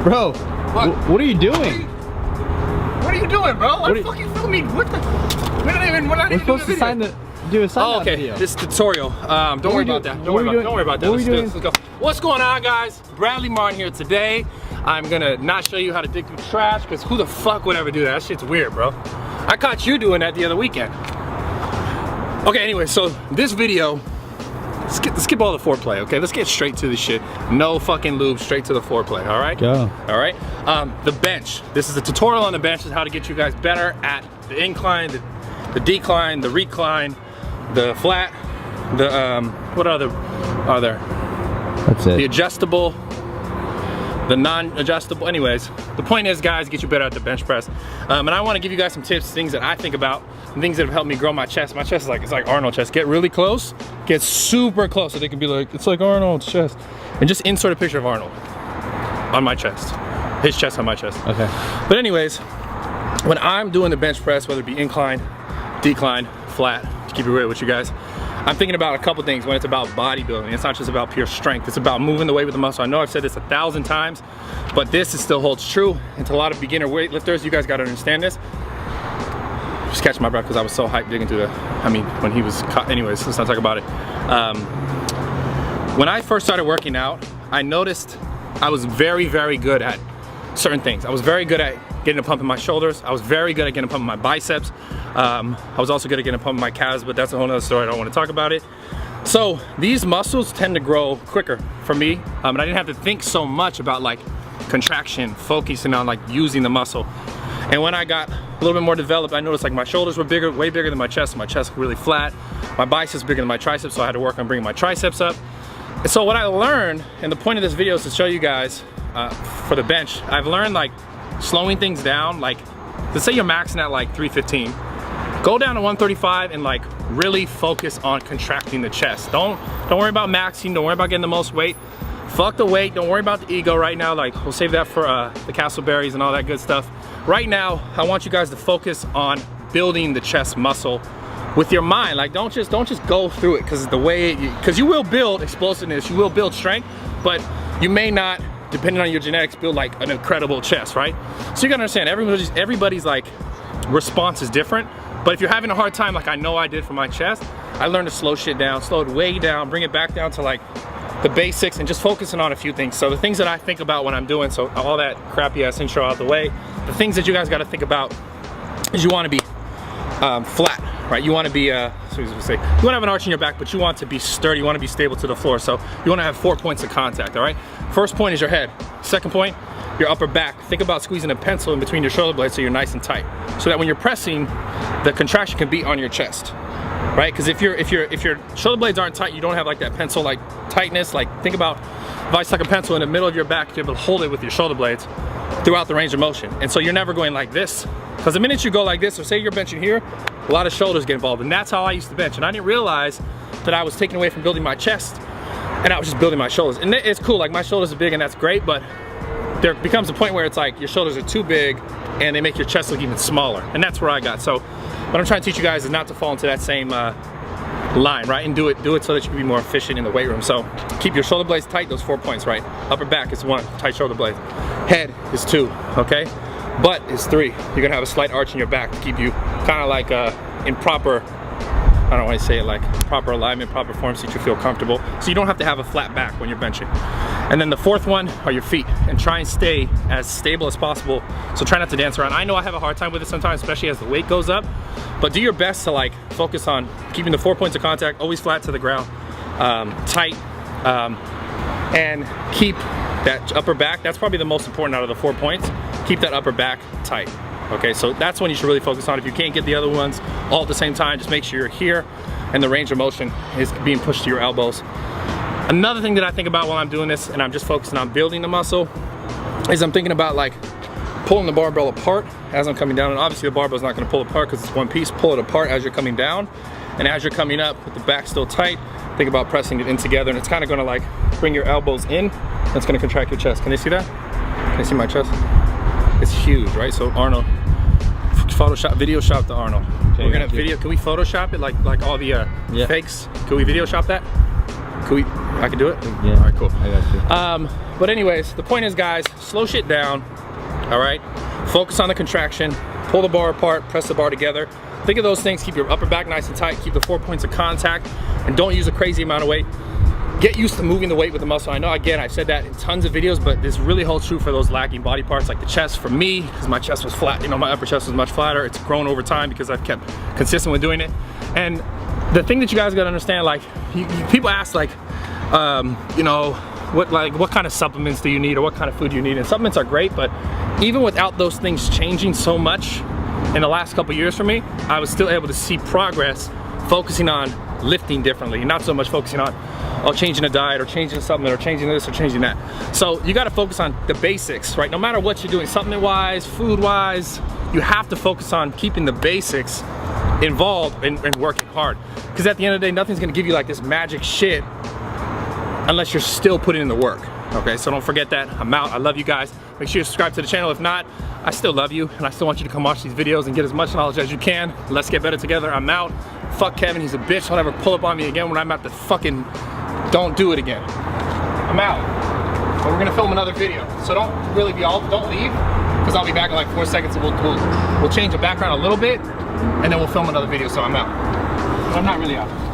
Bro, what are you doing? What are you doing, bro? What the fuck you filming? What the? We're supposed to do a sign okay, video. this tutorial. Don't worry about that. Don't worry about that. Let's do this. Let's go. What's going on, guys? Bradley Martyn here today. I'm gonna not show you how to dig through trash, because who the fuck would ever do that? That shit's weird, bro. I caught you doing that the other weekend. Okay, anyway, so this video, skip all the foreplay, okay? Let's get straight to the shit. No fucking lube, straight to the foreplay, all right? Go. All right? The bench. This is a tutorial on the bench, is how to get you guys better at the incline, the decline, the recline, the flat, the, what other are there? That's it. The adjustable, the non-adjustable. Anyways, the point is, guys, get you better at the bench press. And I want to give you guys some tips, things that I think about, and things that have helped me grow my chest. My chest is like, it's like Arnold chest. Get really close, get super close, so they can be like, it's like Arnold's chest. And just insert a picture of Arnold on my chest. His chest on my chest. Okay. But anyways, when I'm doing the bench press, whether it be incline, decline, flat, to keep it real with you guys, I'm thinking about a couple things when it's about bodybuilding. It's not just about pure strength, it's about moving the weight with the muscle. I know I've said this 1,000 times, but this still holds true. And to a lot of beginner weightlifters, you guys gotta understand this. Just catching my breath because I was so hyped digging through the, when he was cut. Anyways, let's not talk about it. When I first started working out, I noticed I was very, very good at certain things. I was very good at getting a pump in my shoulders. I was very good at getting a pump in my biceps. I was also good at getting a pump in my calves, but that's a whole nother story. I don't want to talk about it. So these muscles tend to grow quicker for me, and I didn't have to think so much about like contraction, focusing on like using the muscle. And when I got a little bit more developed, I noticed like my shoulders were bigger, way bigger than my chest. My chest was really flat. My biceps bigger than my triceps, so I had to work on bringing my triceps up. And so what I learned, and the point of this video is to show you guys for the bench, I've learned like slowing things down. Like, let's say you're maxing at like 315. Go down to 135 and like really focus on contracting the chest. Don't worry about maxing, don't worry about getting the most weight. Fuck the weight, don't worry about the ego right now. Like, we'll save that for the castleberries and all that good stuff. Right now, I want you guys to focus on building the chest muscle with your mind. Like, don't just go through it, because the way, because you will build explosiveness, you will build strength, but you may not, depending on your genetics, build like an incredible chest, right? So you gotta understand, everybody's like response is different. But if you're having a hard time, like I know I did for my chest, I learned to slow shit down, slow it way down, bring it back down to like the basics, and just focusing on a few things. So the things that I think about when I'm doing, so all that crappy ass intro out the way, the things that you guys got to think about is you want to be flat, right? You want to be, you want to have an arch in your back, but you want to be sturdy, you want to be stable to the floor. So you want to have 4 points of contact, all right? First point is your head. Second point, your upper back. Think about squeezing a pencil in between your shoulder blades so you're nice and tight, so that when you're pressing, the contraction can be on your chest, right? Because if your shoulder blades aren't tight, you don't have like that pencil like tightness. Like, think about if I stuck a pencil in the middle of your back, you're able to hold it with your shoulder blades throughout the range of motion. And so you're never going like this, because the minute you go like this, or say you're benching here, a lot of shoulders get involved. And that's how I used to bench, and I didn't realize that I was taking away from building my chest, and I was just building my shoulders. And it's cool, like my shoulders are big and that's great, but there becomes a point where it's like your shoulders are too big and they make your chest look even smaller. And that's where I got. So what I'm trying to teach you guys is not to fall into that same line, right? And do it so that you can be more efficient in the weight room. So keep your shoulder blades tight, those 4 points, right? Upper back is 1, tight shoulder blades. Head is 2, okay? Butt is 3. You're gonna have a slight arch in your back to keep you kind of like in proper, I don't want to say it, like proper alignment, proper form, so that you feel comfortable. So you don't have to have a flat back when you're benching. And then the fourth one are your feet, and try and stay as stable as possible. So try not to dance around. I know I have a hard time with it sometimes, especially as the weight goes up, but do your best to like focus on keeping the 4 points of contact, always flat to the ground, tight, and keep that upper back. That's probably the most important out of the 4 points. Keep that upper back tight. Okay, so that's when you should really focus on. If you can't get the other ones all at the same time, just make sure you're here and the range of motion is being pushed to your elbows. Another thing that I think about while I'm doing this, and I'm just focusing on building the muscle, is I'm thinking about like pulling the barbell apart as I'm coming down. And obviously the barbell's not gonna pull apart because it's one piece. Pull it apart as you're coming down. And as you're coming up with the back still tight, think about pressing it in together, and it's kind of gonna like bring your elbows in. That's gonna contract your chest. Can they see that? Can they see my chest? It's huge, right? So Arnold, Photoshop, video shop the Arnold. Okay, we're gonna video, can we Photoshop it like all the fakes? Can we video shop that? I can do it? Yeah. All right, cool. I got you. But anyways, the point is, guys, slow shit down, all right? Focus on the contraction, pull the bar apart, press the bar together. Think of those things, keep your upper back nice and tight, keep the 4 points of contact, and don't use a crazy amount of weight. Get used to moving the weight with the muscle. I know, again, I've said that in tons of videos, but this really holds true for those lacking body parts like the chest. For me, because my chest was flat, you know, my upper chest was much flatter. It's grown over time because I've kept consistent with doing it. And the thing that you guys gotta understand, like, people ask, like, you know, what kind of supplements do you need or what kind of food do you need? And supplements are great, but even without those things changing so much in the last couple years for me, I was still able to see progress focusing on lifting differently, not so much focusing on changing a diet or changing a supplement or changing this or changing that. So you got to focus on the basics, right? No matter what you're doing, supplement wise, food wise, you have to focus on keeping the basics involved and working hard, because at the end of the day, nothing's going to give you like this magic shit unless you're still putting in the work. Okay, so don't forget that. I'm out. I love you guys. Make sure you subscribe to the channel. If not, I still love you, and I still want you to come watch these videos and get as much knowledge as you can. Let's get better together. I'm out. Fuck Kevin, he's a bitch. He'll never pull up on me again when I'm at the fucking... Don't do it again. I'm out. But we're gonna film another video. So don't really be all... Don't leave, because I'll be back in like 4 seconds, and we'll change the background a little bit, and then we'll film another video, so I'm out. But I'm not really out.